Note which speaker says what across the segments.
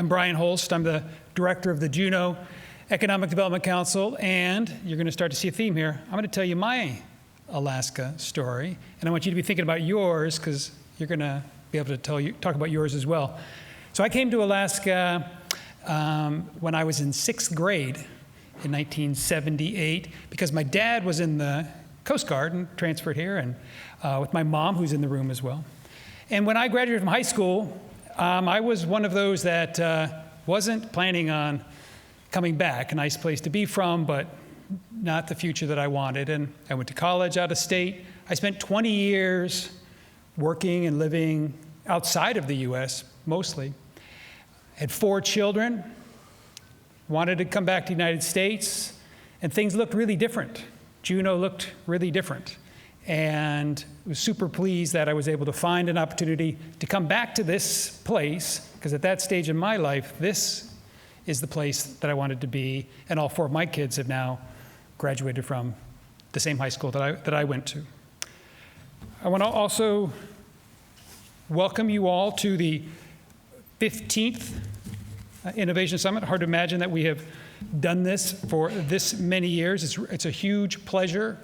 Speaker 1: I'm Brian Holst. I'm the director of the Juneau Economic Development Council, and you're going to start to see a theme here. I'm going to tell you my Alaska story, and I want you to be thinking about yours because you're going to be able to talk about yours as well. So I came to Alaska when I was in 6th grade in 1978 because my dad was in the Coast Guard and transferred here, and with my mom, who's in the room as well. And when I graduated from high school, I was one of those that wasn't planning on coming back. A nice place to be from, but not the future that I wanted. And I went to college out of state. I spent 20 years working and living outside of the US, mostly. Had 4 children, wanted to come back to the United States, and things looked really different. Juneau looked really different. And was super pleased that I was able to find an opportunity to come back to this place, because at that stage in my life, this is the place that I wanted to be, and all 4 of my kids have now graduated from the same high school that I went to. I want to also welcome you all to the 15th Innovation Summit. Hard to imagine that we have done this for this many years. It's a huge pleasure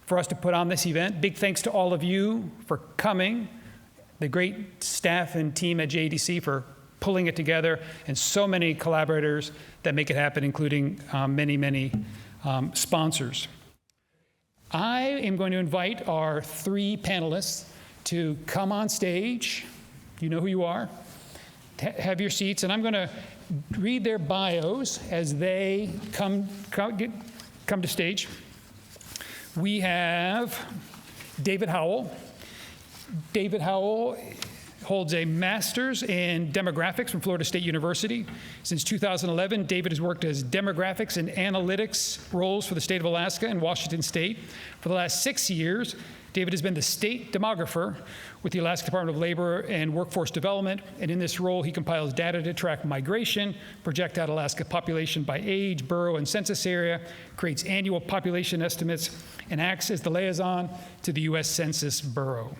Speaker 1: for us to put on this event. Big thanks to all of you for coming, the great staff and team at JEDC for pulling it together, and so many collaborators that make it happen, including many sponsors. I am going to invite our 3 panelists to come on stage. You know who you are. Have your seats, and I'm going to read their bios as they come to stage. We have David Howell. David Howell holds a master's in demographics from Florida State University. Since 2011, David has worked as demographics and analytics roles for the state of Alaska and Washington State. For the last 6 years, David has been the state demographer with the Alaska Department of Labor and Workforce Development, and in this role, he compiles data to track migration, project out Alaska population by age, borough, and census area, creates annual population estimates, and acts as the liaison to the U.S. Census Bureau.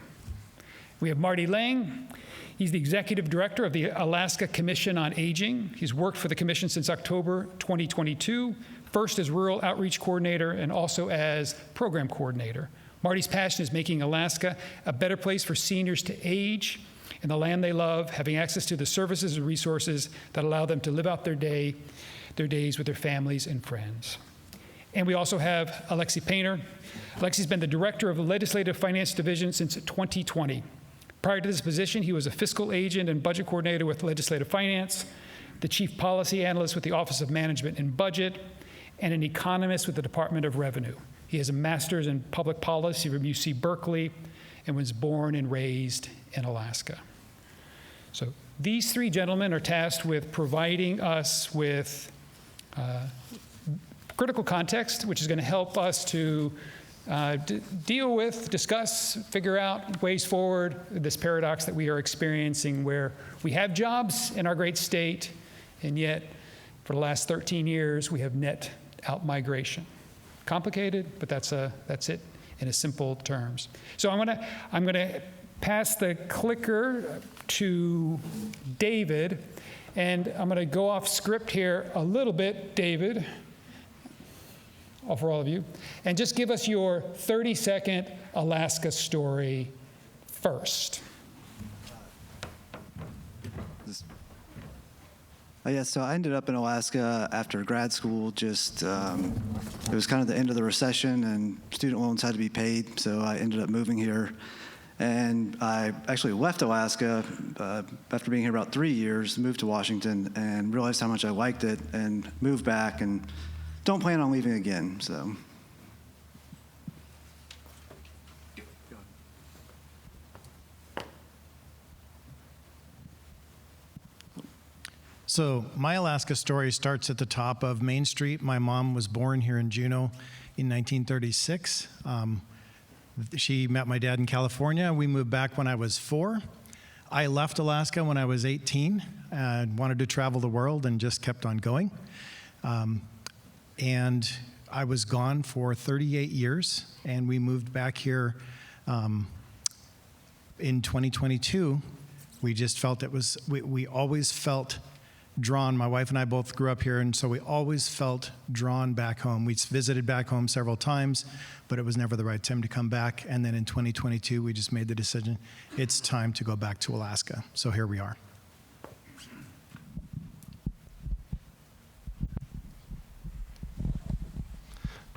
Speaker 1: We have Marty Lange. He's the executive director of the Alaska Commission on Aging. He's worked for the commission since October 2022, first as rural outreach coordinator and also as program coordinator. Marty's passion is making Alaska a better place for seniors to age in the land they love, having access to the services and resources that allow them to live out their days with their families and friends. And we also have Alexei Painter. Alexei's been the director of the Legislative Finance Division since 2020. Prior to this position, he was a fiscal agent and budget coordinator with Legislative Finance, the chief policy analyst with the Office of Management and Budget, and an economist with the Department of Revenue. He has a master's in public policy from UC Berkeley and was born and raised in Alaska. So these 3 gentlemen are tasked with providing us with critical context, which is going to help us to deal with, discuss, figure out ways forward, this paradox that we are experiencing where we have jobs in our great state, and yet for the last 13 years, we have net out-migration. Complicated, but that's it in a simple terms. So I'm gonna pass the clicker to David, and I'm gonna go off script here a little bit, David, for all of you, and just give us your 30-second Alaska story first.
Speaker 2: So I ended up in Alaska after grad school. It was kind of the end of the recession, and student loans had to be paid, so I ended up moving here. And I actually left Alaska after being here about 3 years, moved to Washington, and realized how much I liked it, and moved back, and don't plan on leaving again, so.
Speaker 3: So my Alaska story starts at the top of Main Street. My mom was born here in Juneau in 1936. She met my dad in California. We moved back when I was 4. I left Alaska when I was 18 and wanted to travel the world and just kept on going. And I was gone for 38 years, and we moved back here in 2022. We just felt we always felt drawn. My wife and I both grew up here, and so we always felt drawn back home. We visited back home several times, but it was never the right time to come back. And then in 2022, we just made the decision, it's time to go back to Alaska. So here we are.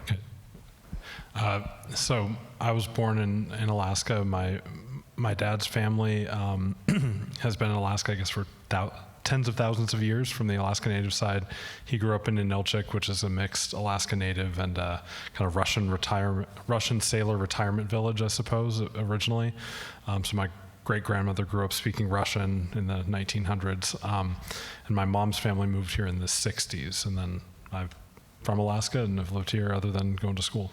Speaker 4: Okay. So I was born in Alaska. My dad's family has been in Alaska, I guess, for tens of thousands of years from the Alaska Native side. He grew up in Ninilchik, which is a mixed Alaska Native and kind of Russian sailor retirement village, I suppose, originally. So my great-grandmother grew up speaking Russian in the 1900s, and my mom's family moved here in the 60s, and then I'm from Alaska and have lived here other than going to school.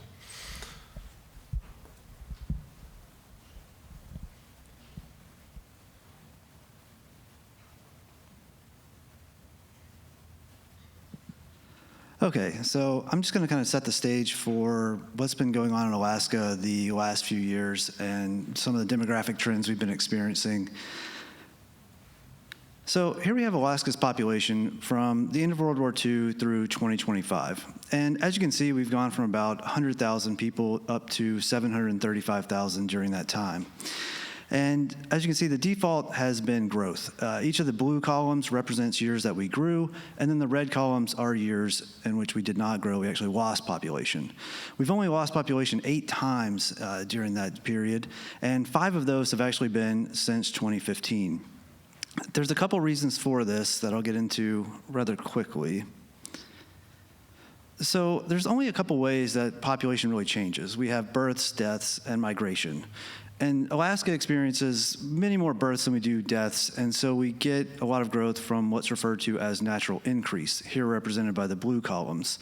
Speaker 2: Okay, so I'm just going to kind of set the stage for what's been going on in Alaska the last few years and some of the demographic trends we've been experiencing. So here we have Alaska's population from the end of World War II through 2025. And as you can see, we've gone from about 100,000 people up to 735,000 during that time. And as you can see, the default has been growth. Each of the blue columns represents years that we grew, and then the red columns are years in which we did not grow. We actually lost population. We've only lost population 8 times during that period, and 5 of those have actually been since 2015. There's a couple reasons for this that I'll get into rather quickly. So there's only a couple ways that population really changes. We have births, deaths, and migration. And Alaska experiences many more births than we do deaths, and so we get a lot of growth from what's referred to as natural increase, here represented by the blue columns.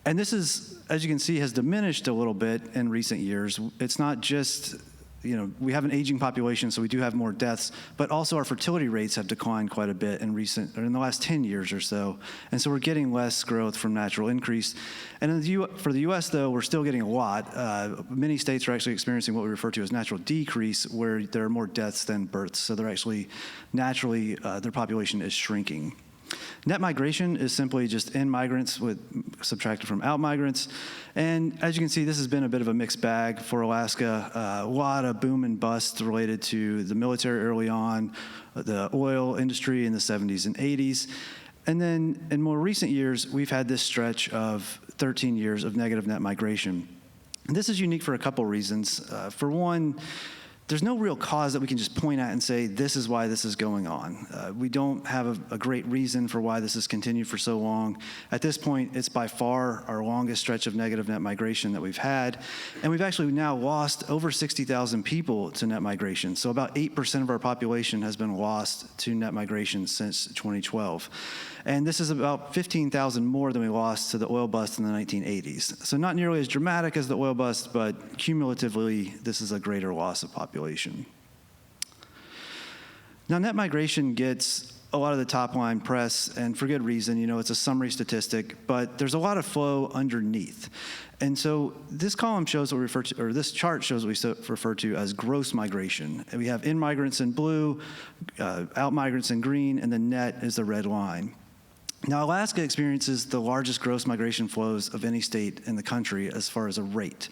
Speaker 2: And this is, as you can see, has diminished a little bit in recent years. It's not just, we have an aging population, so we do have more deaths, but also our fertility rates have declined quite a bit in the last 10 years or so. And so we're getting less growth from natural increase. And for the U.S., though, we're still getting a lot. Many states are actually experiencing what we refer to as natural decrease, where there are more deaths than births. So they're actually, naturally, their population is shrinking. Net migration is simply just in migrants subtracted from out migrants. And as you can see, this has been a bit of a mixed bag for Alaska. A lot of boom and bust related to the military early on, the oil industry in the 70s and 80s. And then in more recent years, we've had this stretch of 13 years of negative net migration. And this is unique for a couple reasons. For one, there's no real cause that we can just point at and say, this is why this is going on. We don't have a great reason for why this has continued for so long. At this point, it's by far our longest stretch of negative net migration that we've had. And we've actually now lost over 60,000 people to net migration. So about 8% of our population has been lost to net migration since 2012. And this is about 15,000 more than we lost to the oil bust in the 1980s. So not nearly as dramatic as the oil bust, but cumulatively, this is a greater loss of population. Now, net migration gets a lot of the top line press, and for good reason. It's a summary statistic, but there's a lot of flow underneath. And so this column shows what we refer to, or this chart shows what we refer to as gross migration. And we have in migrants in blue, out migrants in green, and the net is the red line. Now, Alaska experiences the largest gross migration flows of any state in the country as far as a rate.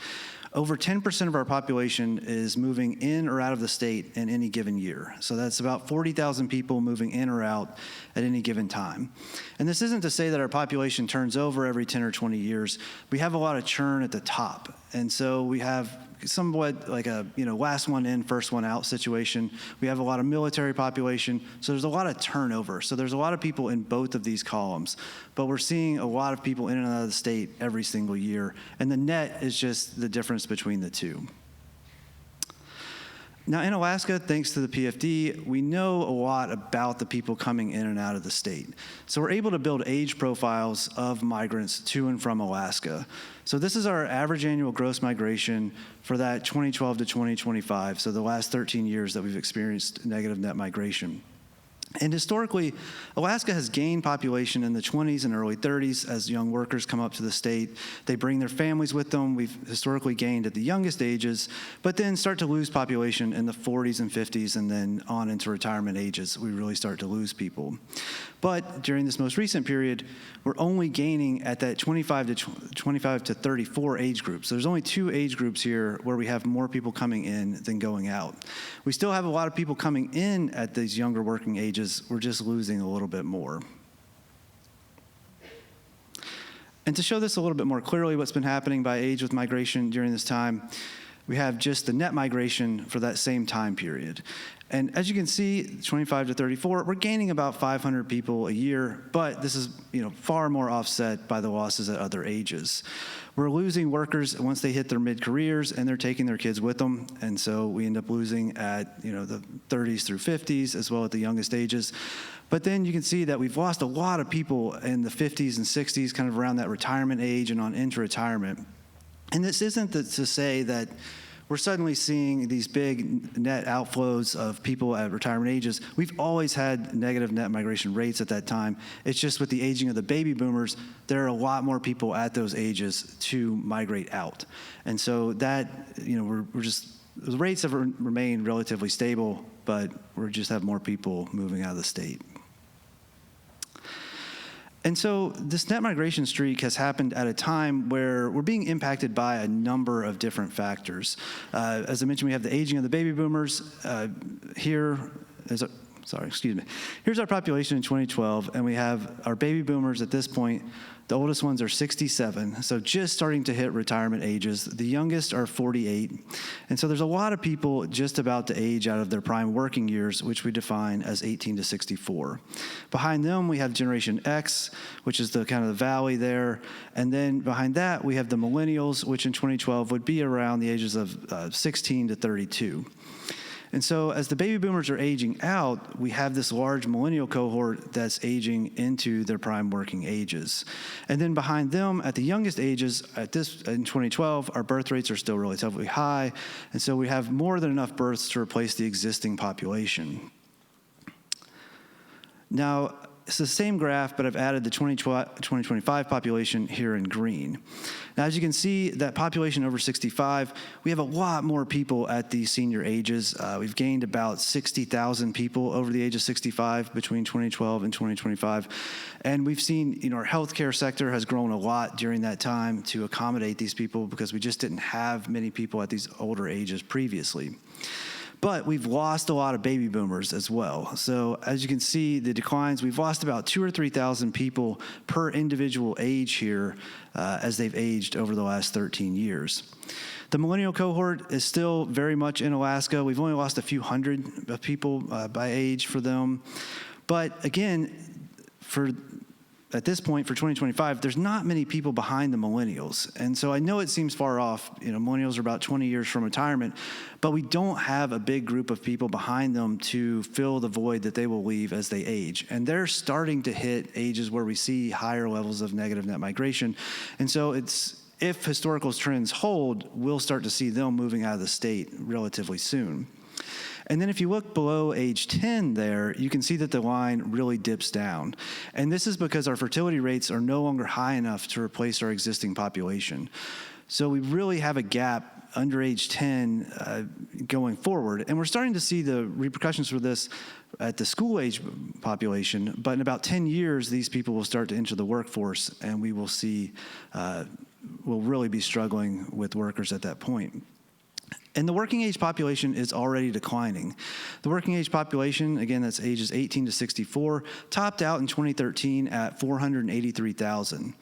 Speaker 2: Over 10% of our population is moving in or out of the state in any given year. So that's about 40,000 people moving in or out at any given time. And this isn't to say that our population turns over every 10 or 20 years. We have a lot of churn at the top. And so we have somewhat like a last one in, first one out situation. We have a lot of military population, so there's a lot of turnover. So there's a lot of people in both of these columns, but we're seeing a lot of people in and out of the state every single year, and the net is just the difference between the two. Now, in Alaska, thanks to the PFD, we know a lot about the people coming in and out of the state. So we're able to build age profiles of migrants to and from Alaska. So this is our average annual gross migration for that 2012 to 2025, so the last 13 years that we've experienced negative net migration. And historically, Alaska has gained population in the 20s and early 30s as young workers come up to the state. They bring their families with them. We've historically gained at the youngest ages, but then start to lose population in the 40s and 50s, and then on into retirement ages, we really start to lose people. But during this most recent period, we're only gaining at that 25 to 34 age group. So there's only 2 age groups here where we have more people coming in than going out. We still have a lot of people coming in at these younger working ages. We're just losing a little bit more. And to show this a little bit more clearly, what's been happening by age with migration during this time, we have just the net migration for that same time period. And as you can see, 25 to 34, we're gaining about 500 people a year, but this is far more offset by the losses at other ages. We're losing workers once they hit their mid-careers, and they're taking their kids with them, and so we end up losing at the 30s through 50s, as well at the youngest ages. But then you can see that we've lost a lot of people in the 50s and 60s, kind of around that retirement age and on into retirement. And this isn't to say that we're suddenly seeing these big net outflows of people at retirement ages. We've always had negative net migration rates at that time. It's just with the aging of the baby boomers, there are a lot more people at those ages to migrate out. And so that, we're just, the rates have remained relatively stable, but we just have more people moving out of the state. And so this net migration streak has happened at a time where we're being impacted by a number of different factors. As I mentioned, we have the aging of the baby boomers. Here's our population in 2012, and we have our baby boomers at this point. The oldest ones are 67, so just starting to hit retirement ages. The youngest are 48. And so there's a lot of people just about to age out of their prime working years, which we define as 18 to 64. Behind them, we have Generation X, which is the kind of the valley there. And then behind that, we have the millennials, which in 2012 would be around the ages of 16 to 32. And so as the baby boomers are aging out, we have this large millennial cohort that's aging into their prime working ages. And then behind them, at the youngest ages, in 2012, our birth rates are still relatively high. And so we have more than enough births to replace the existing population. Now, it's the same graph, but I've added the 2025 population here in green. Now, as you can see, that population over 65, we have a lot more people at the senior ages. We've gained about 60,000 people over the age of 65 between 2012 and 2025. And we've seen, our healthcare sector has grown a lot during that time to accommodate these people because we just didn't have many people at these older ages previously. But we've lost a lot of baby boomers as well. So as you can see, the declines, we've lost about 2,000 or 3,000 people per individual age here as they've aged over the last 13 years. The millennial cohort is still very much in Alaska. We've only lost a few hundred people by age for them. But again, at this point, for 2025, there's not many people behind the millennials. And so I know it seems far off. Millennials are about 20 years from retirement, but we don't have a big group of people behind them to fill the void that they will leave as they age. And they're starting to hit ages where we see higher levels of negative net migration. And so if historical trends hold, we'll start to see them moving out of the state relatively soon. And then if you look below age 10 there, you can see that the line really dips down. And this is because our fertility rates are no longer high enough to replace our existing population. So we really have a gap under age 10 going forward. And we're starting to see the repercussions for this at the school age population. But in about 10 years, these people will start to enter the workforce, and we will see, we'll really be struggling with workers at that point. And the working age population is already declining. The working age population, again, that's ages 18 to 64, topped out in 2013 at 483,000.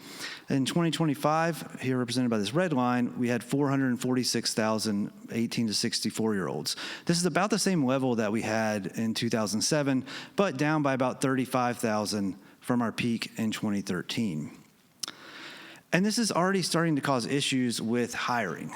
Speaker 2: In 2025, here represented by this red line, we had 446,000 18 to 64-year-olds. This is about the same level that we had in 2007, but down by about 35,000 from our peak in 2013. And this is already starting to cause issues with hiring.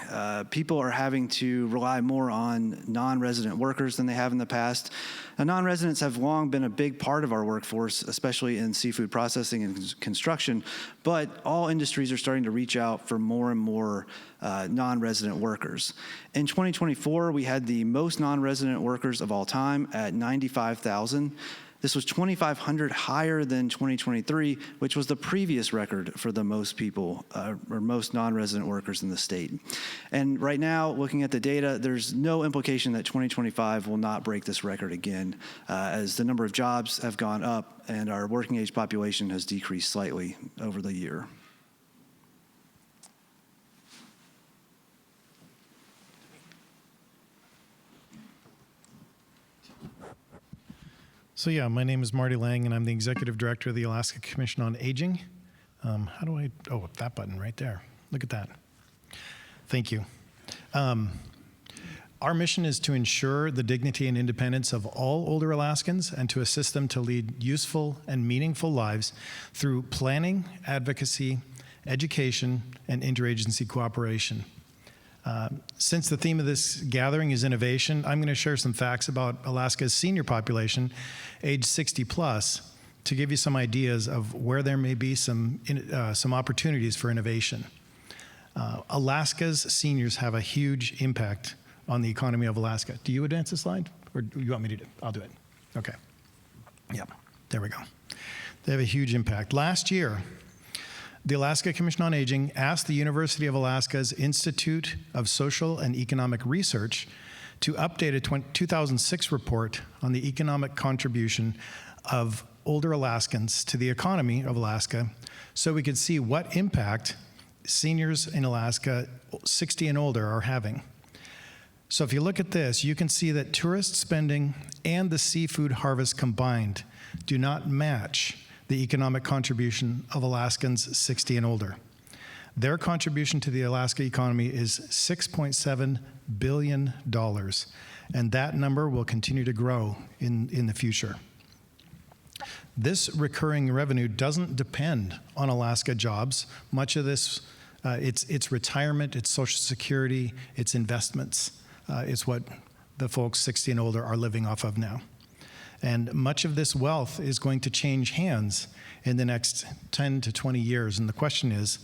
Speaker 2: People are having to rely more on non-resident workers than they have in the past. Now, non-residents have long been a big part of our workforce, especially in seafood processing and construction, but all industries are starting to reach out for more and more non-resident workers. In 2024, we had the most non-resident workers of all time at 95,000. This was 2,500 higher than 2023, which was the previous record for the most people or most non-resident workers in the state. And right now, looking at the data, there's no implication that 2025 will not break this record again, as the number of jobs have gone up and our working age population has decreased slightly over the year.
Speaker 3: So yeah, my name is Marty Lange, and I'm the Executive Director of the Alaska Commission on Aging. That button right there. Look at that. Thank you. Our mission is to ensure the dignity and independence of all older Alaskans and to assist them to lead useful and meaningful lives through planning, advocacy, education, and interagency cooperation. Since the theme of this gathering is innovation, I'm going to share some facts about Alaska's senior population, age 60 plus, to give you some ideas of where there may be some opportunities for innovation. Alaska's seniors have a huge impact on the economy of Alaska. Do you advance the slide, or do you want me to do it? I'll do it. Okay. Yep. There we go. They have a huge impact. Last year, the Alaska Commission on Aging asked the University of Alaska's Institute of Social and Economic Research to update a 2006 report on the economic contribution of older Alaskans to the economy of Alaska, so we could see what impact seniors in Alaska 60 and older are having. So if you look at this, you can see that tourist spending and the seafood harvest combined do not match the economic contribution of Alaskans 60 and older. Their contribution to the Alaska economy is $6.7 billion, and that number will continue to grow in the future. This recurring revenue doesn't depend on Alaska jobs. Much of this, it's retirement, it's Social Security, it's investments. It's what the folks 60 and older are living off of now. And much of this wealth is going to change hands in the next 10 to 20 years. And the question is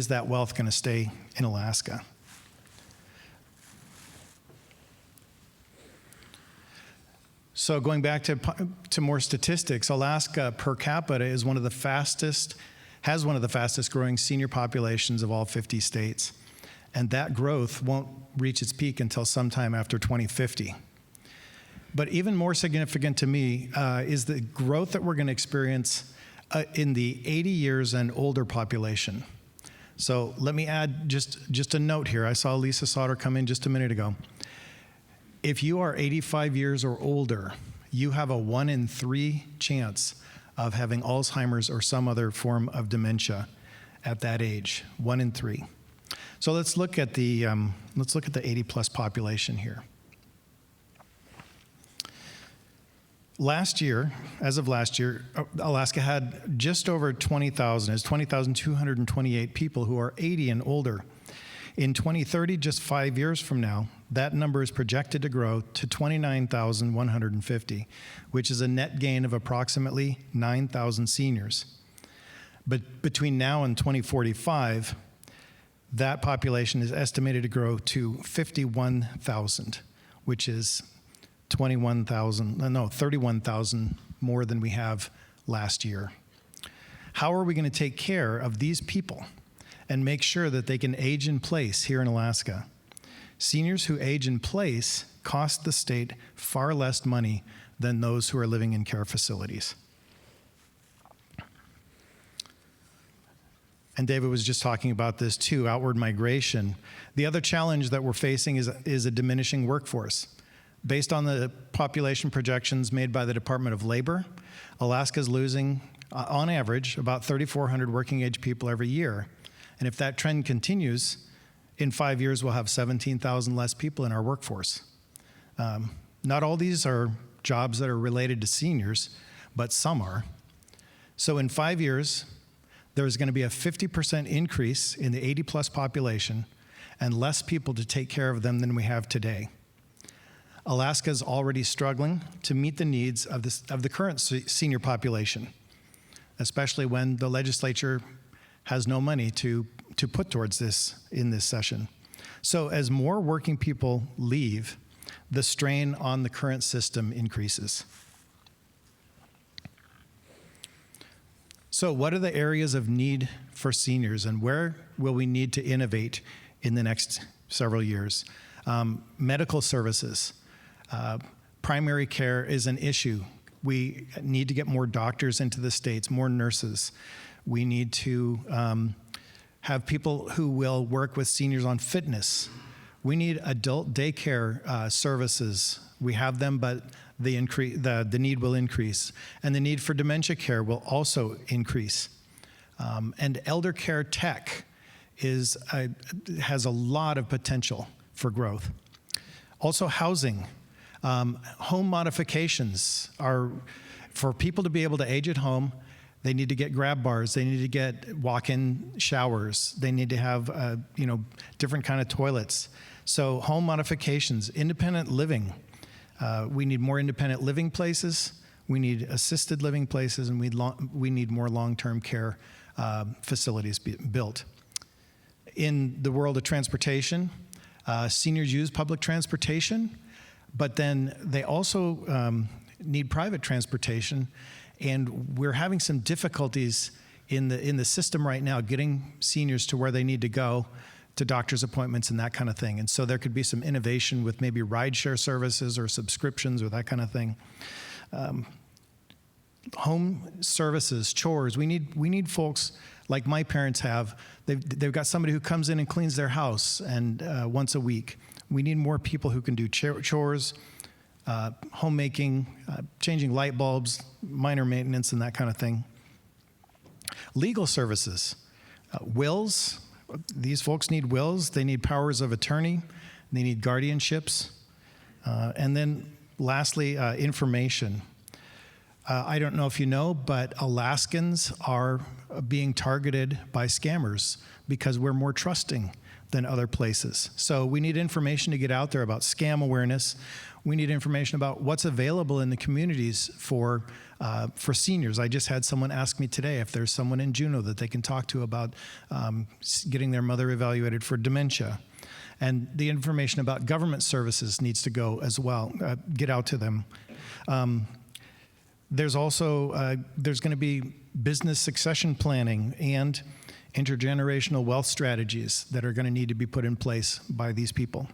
Speaker 3: that wealth going to stay in Alaska? So going back to more statistics, Alaska per capita is has one of the fastest growing senior populations of all 50 states. And that growth won't reach its peak until sometime after 2050. But even more significant to me is the growth that we're going to experience in the 80 years and older population. So let me add just a note here. I saw Lisa Sauter come in just a minute ago. If you are 85 years or older, you have a 1 in 3 chance of having Alzheimer's or some other form of dementia at that age. 1 in 3. So let's look at the 80 plus population here. As of last year, Alaska had just over 20,000, 20,228 people who are 80 and older. In 2030, just 5 years from now, that number is projected to grow to 29,150, which is a net gain of approximately 9,000 seniors. But between now and 2045, that population is estimated to grow to 51,000, which is 31,000 more than we have last year. How are we going to take care of these people and make sure that they can age in place here in Alaska? Seniors who age in place cost the state far less money than those who are living in care facilities. And David was just talking about this too, outward migration. The other challenge that we're facing is a diminishing workforce. Based on the population projections made by the Department of Labor, Alaska's losing, on average, about 3,400 working age people every year. And if that trend continues, in 5 years, we'll have 17,000 less people in our workforce. Not all these are jobs that are related to seniors, but some are. So in 5 years, there's going to be a 50% increase in the 80 plus population and less people to take care of them than we have today. Alaska is already struggling to meet the needs of the current senior population, especially when the legislature has no money to put towards this in this session. So as more working people leave, the strain on the current system increases. So what are the areas of need for seniors, and where will we need to innovate in the next several years? Medical services. Primary care is an issue. We need to get more doctors into the States, more nurses. We need to have people who will work with seniors on fitness. We need adult daycare services. We have them, but the need will increase. And the need for dementia care will also increase. And elder care tech has a lot of potential for growth. Also housing. Home modifications are, for people to be able to age at home, they need to get grab bars, they need to get walk-in showers, they need to have different kind of toilets. So home modifications, independent living. We need more independent living places, we need assisted living places, and we need more long-term care facilities built. In the world of transportation, seniors use public transportation, but then they also need private transportation, and we're having some difficulties in the system right now getting seniors to where they need to go, to doctor's appointments and that kind of thing. And so there could be some innovation with maybe rideshare services or subscriptions or that kind of thing. Home services, chores. We need folks like my parents have. They've got somebody who comes in and cleans their house and once a week. We need more people who can do chores, homemaking, changing light bulbs, minor maintenance, and that kind of thing. Legal services, wills. These folks need wills. They need powers of attorney. They need guardianships. And then lastly, information. I don't know if you know, but Alaskans are being targeted by scammers because we're more trusting than other places. So we need information to get out there about scam awareness. We need information about what's available in the communities for seniors. I just had someone ask me today if there's someone in Juneau that they can talk to about getting their mother evaluated for dementia. And the information about government services needs to go as well, get out to them. There's also, there's going to be business succession planning and intergenerational wealth strategies that are going to need to be put in place by these people.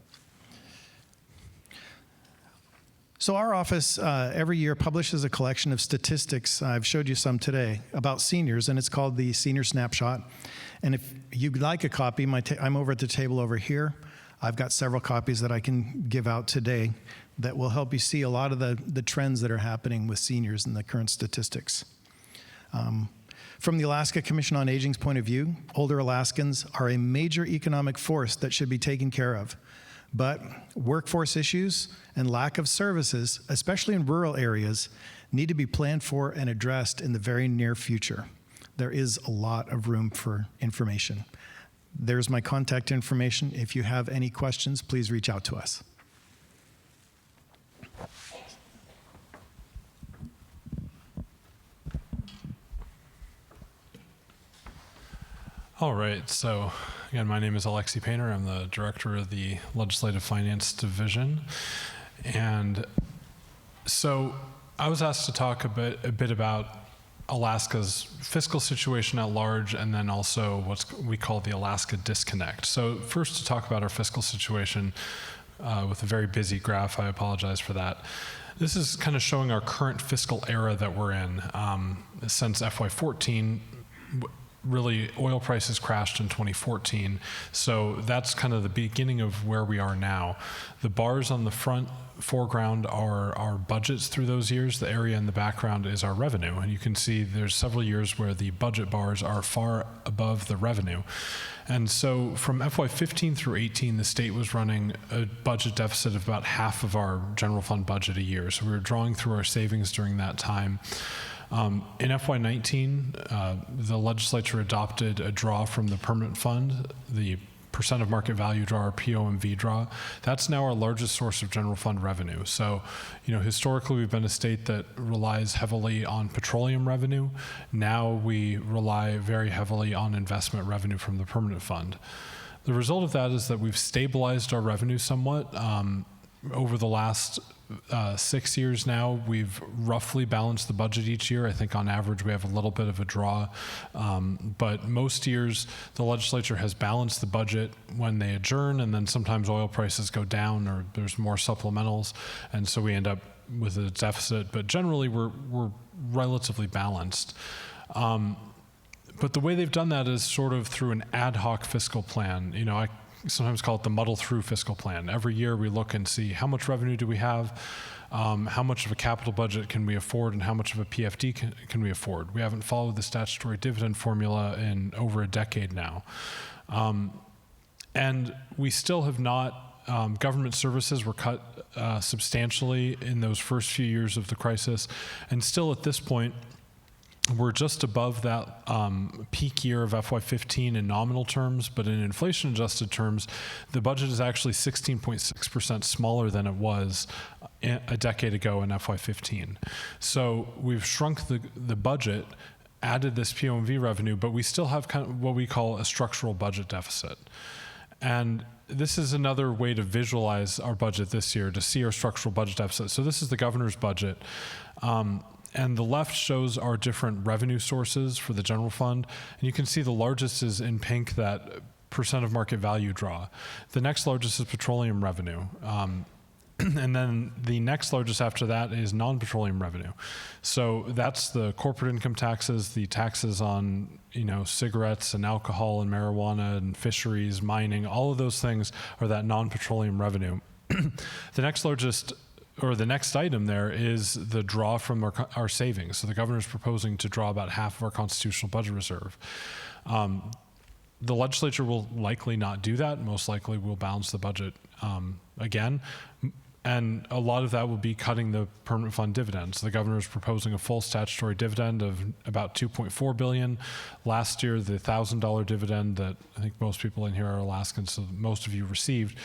Speaker 3: So our office every year publishes a collection of statistics, I've showed you some today, about seniors, and it's called the Senior Snapshot. And if you'd like a copy, I'm over at the table over here. I've got several copies that I can give out today that will help you see a lot of the trends that are happening with seniors and the current statistics. From the Alaska Commission on Aging's point of view, older Alaskans are a major economic force that should be taken care of. But workforce issues and lack of services, especially in rural areas, need to be planned for and addressed in the very near future. There is a lot of room for information. There's my contact information. If you have any questions, please reach out to us.
Speaker 4: All right, so again, my name is Alexei Painter. I'm the director of the Legislative Finance Division. And so I was asked to talk a bit about Alaska's fiscal situation at large, and then also what we call the Alaska disconnect. So first, to talk about our fiscal situation with a very busy graph. I apologize for that. This is kind of showing our current fiscal era that we're in. Since FY14, really, oil prices crashed in 2014, so that's kind of the beginning of where we are now. The bars on the foreground are our budgets through those years. The area in the background is our revenue, and you can see there's several years where the budget bars are far above the revenue. And so from FY15 through 18, the state was running a budget deficit of about half of our general fund budget a year, so we were drawing through our savings during that time. In FY19, the legislature adopted a draw from the permanent fund, the percent of market value draw, or POMV draw. That's now our largest source of general fund revenue. So, historically we've been a state that relies heavily on petroleum revenue. Now we rely very heavily on investment revenue from the permanent fund. The result of that is that we've stabilized our revenue somewhat. over the last 6 years now, we've roughly balanced the budget each year. I think on average we have a little bit of a draw, but most years the legislature has balanced the budget when they adjourn, and then sometimes oil prices go down or there's more supplementals, and so we end up with a deficit. But generally we're relatively balanced. But the way they've done that is sort of through an ad hoc fiscal plan. You know, I sometimes call it the muddle through fiscal plan. Every year we look and see how much revenue do we have, how much of a capital budget can we afford, and how much of a PFD can we afford. We haven't followed the statutory dividend formula in over a decade now. And we still have not, government services were cut substantially in those first few years of the crisis, and still at this point, we're just above that peak year of FY15 in nominal terms, but in inflation-adjusted terms, the budget is actually 16.6% smaller than it was a decade ago in FY15. So we've shrunk the budget, added this POMV revenue, but we still have kind of what we call a structural budget deficit. And this is another way to visualize our budget this year, to see our structural budget deficit. So this is the governor's budget. And the left shows our different revenue sources for the general fund. And you can see the largest is in pink, that percent of market value draw. The next largest is petroleum revenue. And then the next largest after that is non-petroleum revenue. So that's the corporate income taxes, the taxes on, you know, cigarettes and alcohol and marijuana and fisheries, mining, all of those things are that non-petroleum revenue. The next largest, or the next item there, is the draw from our savings. So the governor's proposing to draw about half of our constitutional budget reserve. The legislature will likely not do that. Most likely we'll balance the budget again. And a lot of that will be cutting the permanent fund dividends. The governor is proposing a full statutory dividend of about $2.4 billion. Last year, the $1,000 dividend that I think most people in here are Alaskans, so most of you received,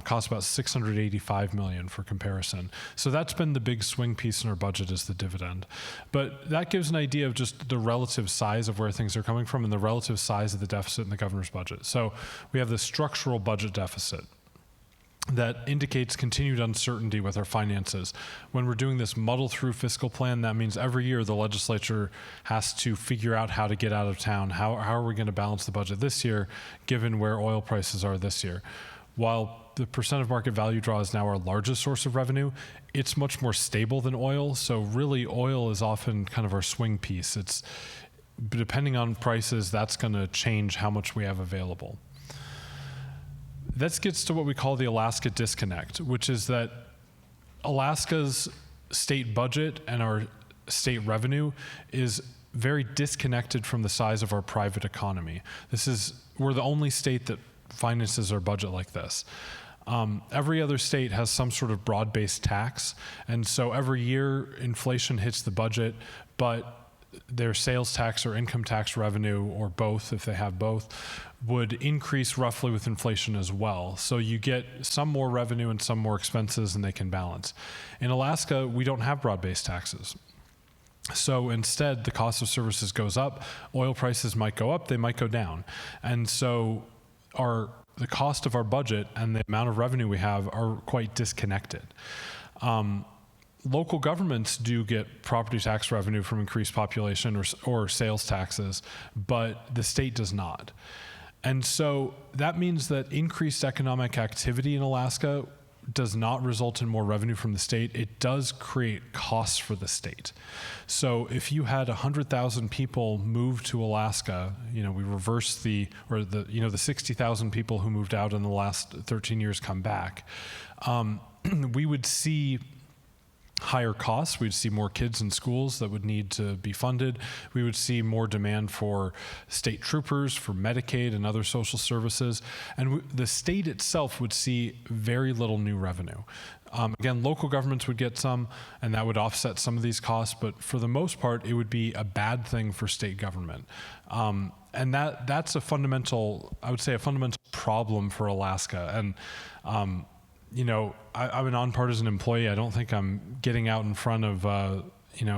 Speaker 4: cost about $685 million for comparison. So that's been the big swing piece in our budget, is the dividend. But that gives an idea of just the relative size of where things are coming from and the relative size of the deficit in the governor's budget. So we have the structural budget deficit that indicates continued uncertainty with our finances. When we're doing this muddle through fiscal plan, that means every year the legislature has to figure out how to get out of town. How are we going to balance the budget this year, given where oil prices are this year? While the percent of market value draw is now our largest source of revenue, it's much more stable than oil. So really oil is often kind of our swing piece. It's depending on prices, that's going to change how much we have available. This gets to what we call the Alaska disconnect, which is that Alaska's state budget and our state revenue is very disconnected from the size of our private economy. We're the only state that finances our budget like this. Every other state has some sort of broad-based tax, and so every year inflation hits the budget, but their sales tax or income tax revenue, or both if they have both, would increase roughly with inflation as well. So you get some more revenue and some more expenses, and they can balance. In Alaska, we don't have broad-based taxes. So instead, the cost of services goes up, oil prices might go up, they might go down. And so the cost of our budget and the amount of revenue we have are quite disconnected. Local governments do get property tax revenue from increased population or sales taxes, but the state does not. And so that means that increased economic activity in Alaska does not result in more revenue from the state. It does create costs for the state. So if you had 100,000 people move to Alaska, we reverse the 60,000 people who moved out in the last 13 years come back, we would see higher costs. We'd see more kids in schools that would need to be funded. We would see more demand for state troopers, for Medicaid and other social services. And the state itself would see very little new revenue. Again, local governments would get some, and that would offset some of these costs. But for the most part, it would be a bad thing for state government. And that's a fundamental problem for Alaska. And I'm a nonpartisan employee. I don't think I'm getting out in front of,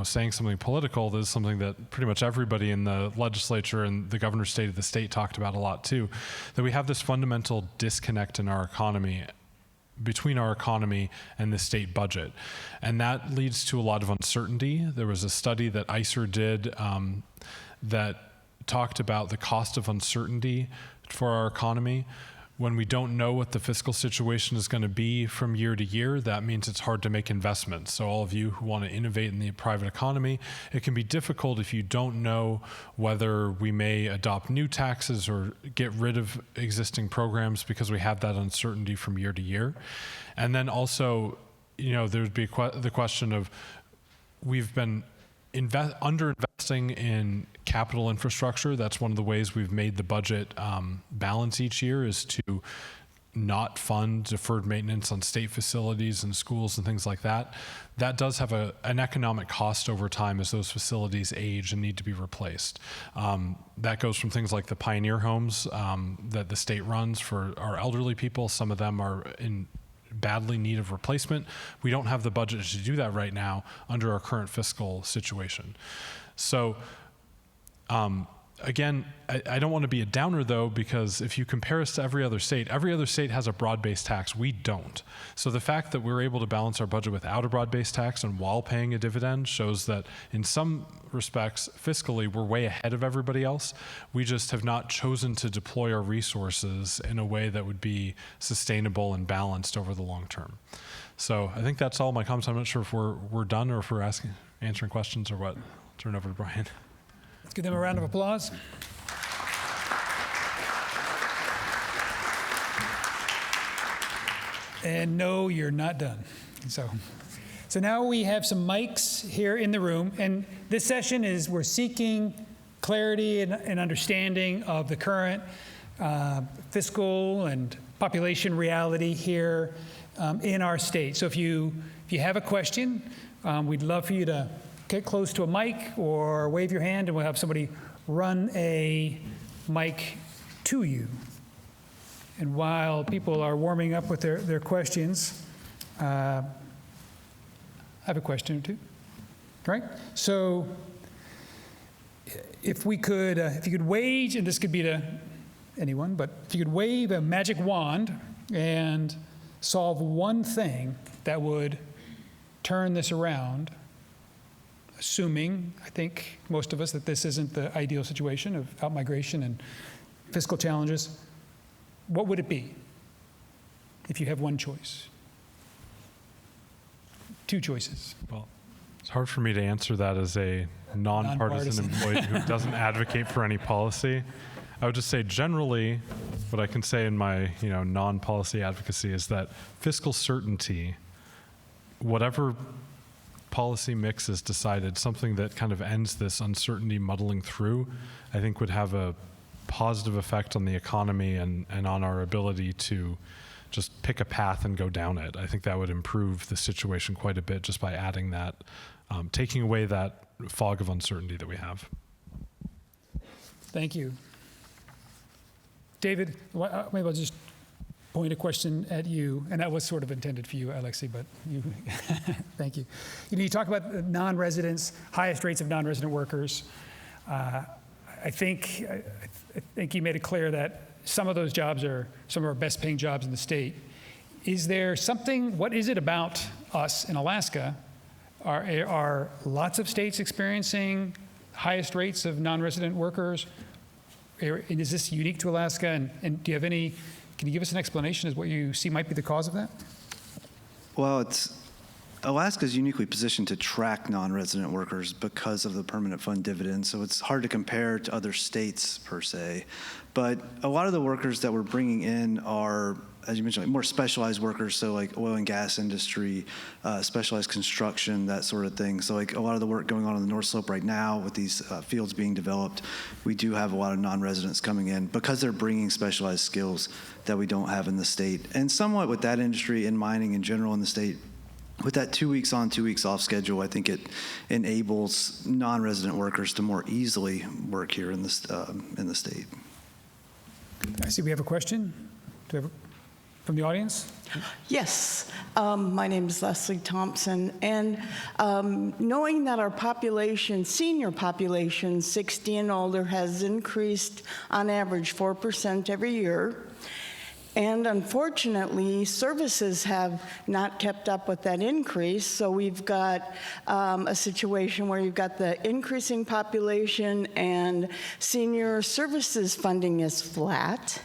Speaker 4: saying something political. This is something that pretty much everybody in the legislature and the governor's state of the state talked about a lot too, that we have this fundamental disconnect in our economy between our economy and the state budget. And that leads to a lot of uncertainty. There was a study that ICER did that talked about the cost of uncertainty for our economy. When we don't know what the fiscal situation is going to be from year to year, that means it's hard to make investments. So all of you who want to innovate in the private economy, it can be difficult if you don't know whether we may adopt new taxes or get rid of existing programs because we have that uncertainty from year to year. And then also, there'd be the question of we've been underinvesting in capital infrastructure. That's one of the ways we've made the budget balance each year, is to not fund deferred maintenance on state facilities and schools and things like that. That does have an economic cost over time as those facilities age and need to be replaced. That goes from things like the pioneer homes that the state runs for our elderly people. Some of them are in badly need of replacement. We don't have the budget to do that right now under our current fiscal situation. So again, I don't want to be a downer though, because if you compare us to every other state has a broad-based tax. We don't. So the fact that we're able to balance our budget without a broad-based tax and while paying a dividend shows that in some respects, fiscally, we're way ahead of everybody else. We just have not chosen to deploy our resources in a way that would be sustainable and balanced over the long term. So I think that's all my comments. I'm not sure if we're done or if we're answering questions or what. Turn it over to Brian.
Speaker 1: Let's give them a round of applause. And no, you're not done. So now we have some mics here in the room, and this session is we're seeking clarity and understanding of the current fiscal and population reality here in our state. So if you have a question, we'd love for you to get close to a mic or wave your hand, and we'll have somebody run a mic to you. And while people are warming up with their questions, I have a question or two. Right? So if you could wave, and this could be to anyone, but if you could wave a magic wand and solve one thing that would turn this around, assuming, I think most of us, that this isn't the ideal situation of outmigration and fiscal challenges, what would it be if you have one choice? Two choices.
Speaker 4: Well, it's hard for me to answer that as a nonpartisan employee who doesn't advocate for any policy. I would just say generally, what I can say in my non-policy advocacy is that fiscal certainty, whatever policy mix is decided, something that kind of ends this uncertainty muddling through, I think would have a positive effect on the economy and on our ability to just pick a path and go down it. I think that would improve the situation quite a bit just by adding that, taking away that fog of uncertainty that we have.
Speaker 1: Thank you. David, maybe I'll just point a question at you, and that was sort of intended for you, Alexei, but you, thank you. You talk about the non-residents, highest rates of non-resident workers. I think you made it clear that some of those jobs are some of our best paying jobs in the state. Is there something, what is it about us in Alaska? Are lots of states experiencing highest rates of non-resident workers? And is this unique to Alaska? And do you have any, can you give us an explanation as what you see might be the cause of that?
Speaker 2: Well, Alaska is uniquely positioned to track non-resident workers because of the permanent fund dividend, so it's hard to compare to other states per se. But a lot of the workers that we're bringing in are, as you mentioned, like more specialized workers, so like oil and gas industry, specialized construction, that sort of thing. So like a lot of the work going on the North Slope right now with these fields being developed, we do have a lot of non-residents coming in because they're bringing specialized skills that we don't have in the state. And somewhat with that industry and mining in general in the state, with that 2 weeks on, 2 weeks off schedule, I think it enables non-resident workers to more easily work here in the state.
Speaker 1: I see we have a question. Do we have from the audience?
Speaker 5: Yes, my name is Leslie Thompson, and knowing that our population, senior population, 60 and older, has increased on average 4% every year, And unfortunately, services have not kept up with that increase. So we've got a situation where you've got the increasing population and senior services funding is flat.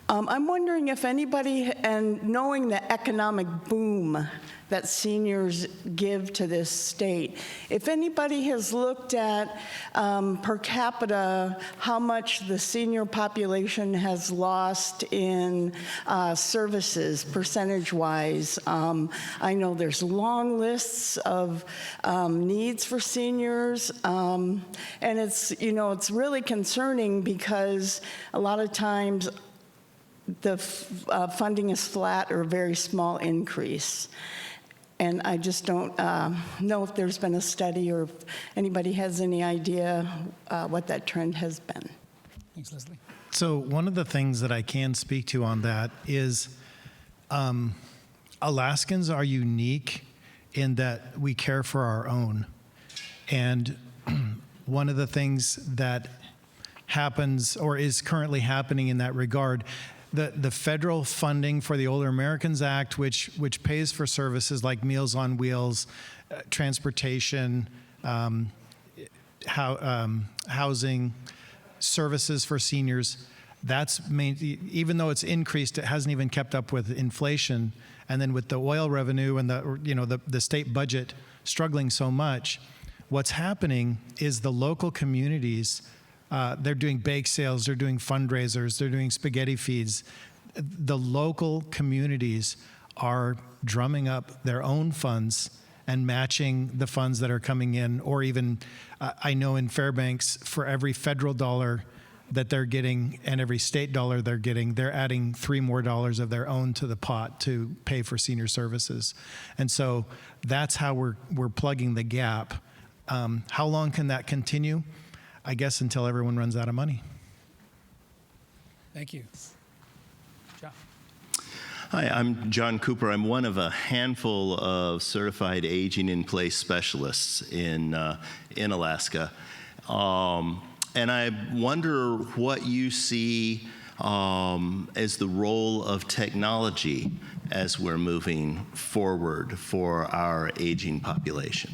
Speaker 5: I'm wondering if anybody, and knowing the economic boom that seniors give to this state, if anybody has looked at per capita how much the senior population has lost in services percentage-wise. I know there's long lists of needs for seniors, and it's really concerning because a lot of times the funding is flat or a very small increase. And I just don't know if there's been a study or if anybody has any idea what that trend has been.
Speaker 1: Thanks, Leslie.
Speaker 3: So one of the things that I can speak to on that is Alaskans are unique in that we care for our own. And one of the things that happens or is currently happening in that regard, the federal funding for the Older Americans Act, which pays for services like Meals on Wheels, transportation, housing, services for seniors, that's even though it's increased, it hasn't even kept up with inflation. And then with the oil revenue and the state budget struggling so much, what's happening is the local communities, they're doing bake sales, they're doing fundraisers, they're doing spaghetti feeds. The local communities are drumming up their own funds and matching the funds that are coming in, or even, I know in Fairbanks, for every federal dollar that they're getting and every state dollar they're getting, they're adding $3 more of their own to the pot to pay for senior services. And so that's how we're plugging the gap. How long can that continue? I guess until everyone runs out of money.
Speaker 1: Thank you. John.
Speaker 6: Hi, I'm John Cooper. I'm one of a handful of certified aging in place specialists in Alaska. And I wonder what you see as the role of technology as we're moving forward for our aging population.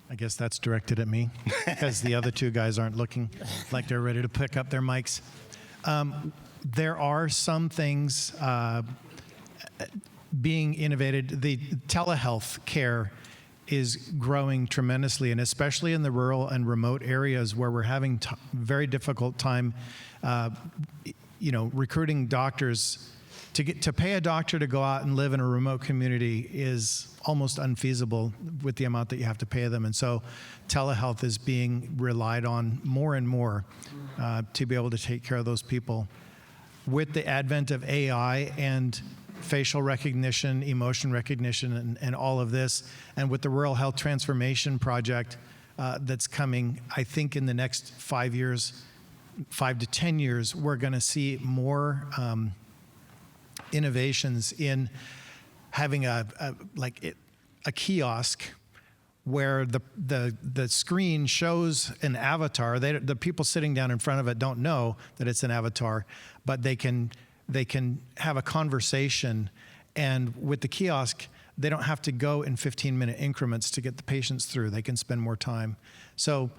Speaker 3: I guess that's directed at me because the other two guys aren't looking like they're ready to pick up their mics. There are some things being innovated. The telehealth care is growing tremendously, and especially in the rural and remote areas where we're having very difficult time, recruiting doctors. To pay a doctor to go out and live in a remote community is almost unfeasible with the amount that you have to pay them. And so telehealth is being relied on more and more to be able to take care of those people. With the advent of AI and facial recognition, emotion recognition, and all of this, and with the Rural Health Transformation Project that's coming, I think in the next 5 to 10 years, we're going to see more innovations in having a kiosk where the screen shows an avatar. The people sitting down in front of it don't know that it's an avatar, but they can have a conversation, and with the kiosk, they don't have to go in 15-minute increments to get the patients through. They can spend more time. So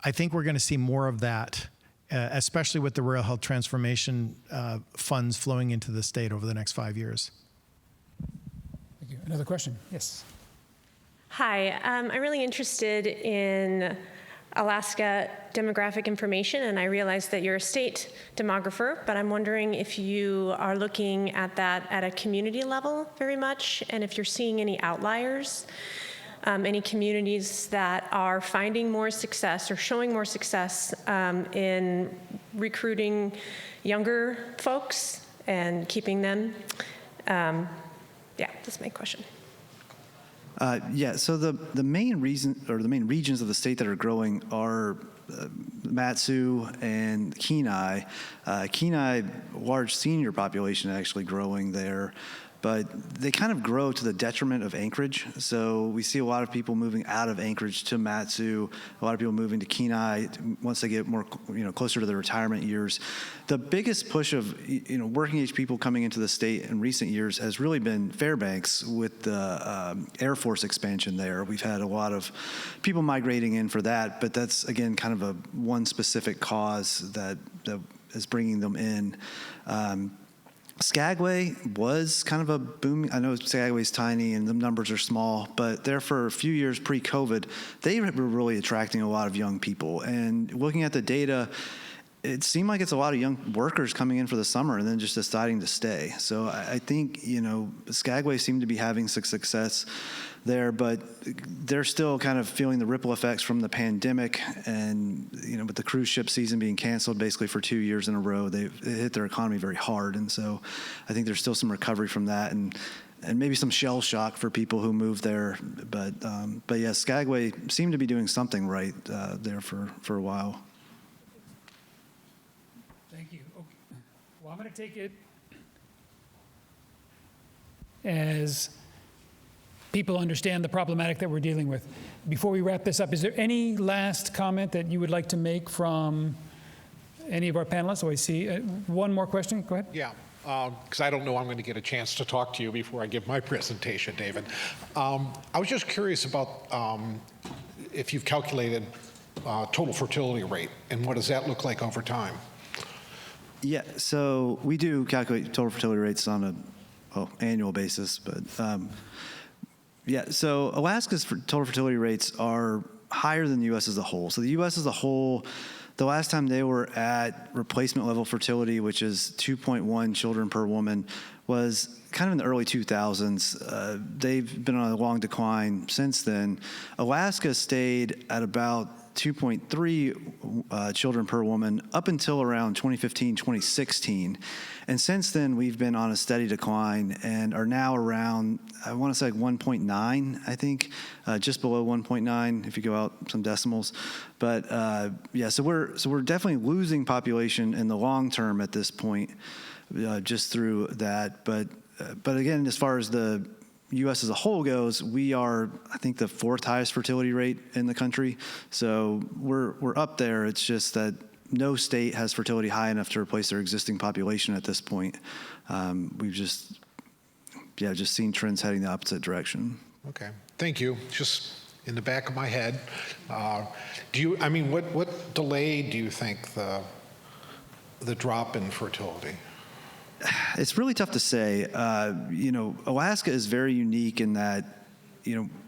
Speaker 3: I think we're going to see more of that, especially with the Rural Health Transformation funds flowing into the state over the next 5 years.
Speaker 1: Thank you. Another question? Yes.
Speaker 7: Hi, I'm really interested in Alaska demographic information, and I realize that you're a state demographer, but I'm wondering if you are looking at that at a community level very much, and if you're seeing any outliers, any communities that are finding more success or showing more success in recruiting younger folks and keeping them. Yeah, that's my question.
Speaker 2: So the main reason, or the main regions of the state that are growing are Mat-Su and Kenai. Kenai, large senior population actually growing there, but they kind of grow to the detriment of Anchorage. So we see a lot of people moving out of Anchorage to Matsu, a lot of people moving to Kenai once they get more, closer to their retirement years. The biggest push of, working age people coming into the state in recent years has really been Fairbanks with the Air Force expansion there. We've had a lot of people migrating in for that, but that's, again, kind of one specific cause that is bringing them in. Skagway was kind of a boom. I know Skagway's tiny and the numbers are small, but there for a few years pre-COVID, they were really attracting a lot of young people. And looking at the data, it seemed like it's a lot of young workers coming in for the summer and then just deciding to stay. So I think, Skagway seemed to be having some success there, but they're still kind of feeling the ripple effects from the pandemic, and with the cruise ship season being canceled basically for 2 years in a row, it hit their economy very hard. And so I think there's still some recovery from that, and maybe some shell shock for people who moved there. But yeah, Skagway seemed to be doing something right there for a while.
Speaker 1: Thank you. Okay. Well, I'm going to take it as people understand the problematic that we're dealing with. Before we wrap this up, is there any last comment that you would like to make from any of our panelists? Oh, I see. One more question. Go ahead.
Speaker 8: Yeah, because I don't know I'm going to get a chance to talk to you before I give my presentation, David. I was just curious about if you've calculated total fertility rate, and what does that look like over time?
Speaker 2: Yeah, so we do calculate total fertility rates on an annual basis, but yeah, so Alaska's total fertility rates are higher than the U.S. as a whole. So the U.S. as a whole, the last time they were at replacement level fertility, which is 2.1 children per woman, was kind of in the early 2000s. They've been on a long decline since then. Alaska stayed at about 2.3 children per woman up until around 2015, 2016. And since then, we've been on a steady decline and are now around, I want to say like 1.9, I think, just below 1.9 if you go out some decimals. But yeah, so we're definitely losing population in the long term at this point, just through that. But again, as far as the U.S. as a whole goes, we are, I think, the 4th highest fertility rate in the country. So we're up there. It's just that no state has fertility high enough to replace their existing population at this point. We've just seen trends heading the opposite direction.
Speaker 8: Okay, thank you. Just in the back of my head, what delay do you think the drop in fertility?
Speaker 2: It's really tough to say. Alaska is very unique in that,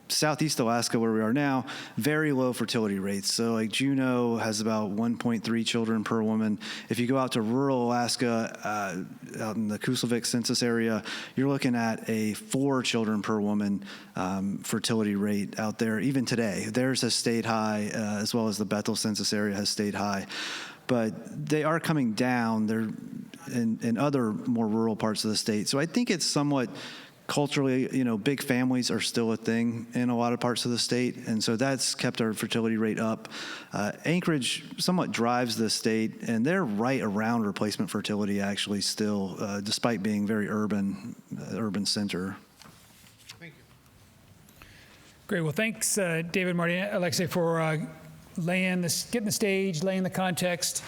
Speaker 2: Southeast Alaska, where we are now, very low fertility rates. So like Juneau has about 1.3 children per woman. If you go out to rural Alaska, out in the Kuslavik census area, you're looking at a 4 children per woman fertility rate out there, even today. Theirs has stayed high, as well as the Bethel census area has stayed high. But they are coming down. They're in other more rural parts of the state. So I think it's somewhat culturally, big families are still a thing in a lot of parts of the state, and so that's kept our fertility rate up. Anchorage somewhat drives the state, and they're right around replacement fertility actually still, despite being very urban center.
Speaker 8: Thank you.
Speaker 1: Great. Well, thanks, David, Marty, Alexei, for getting the stage, laying the context.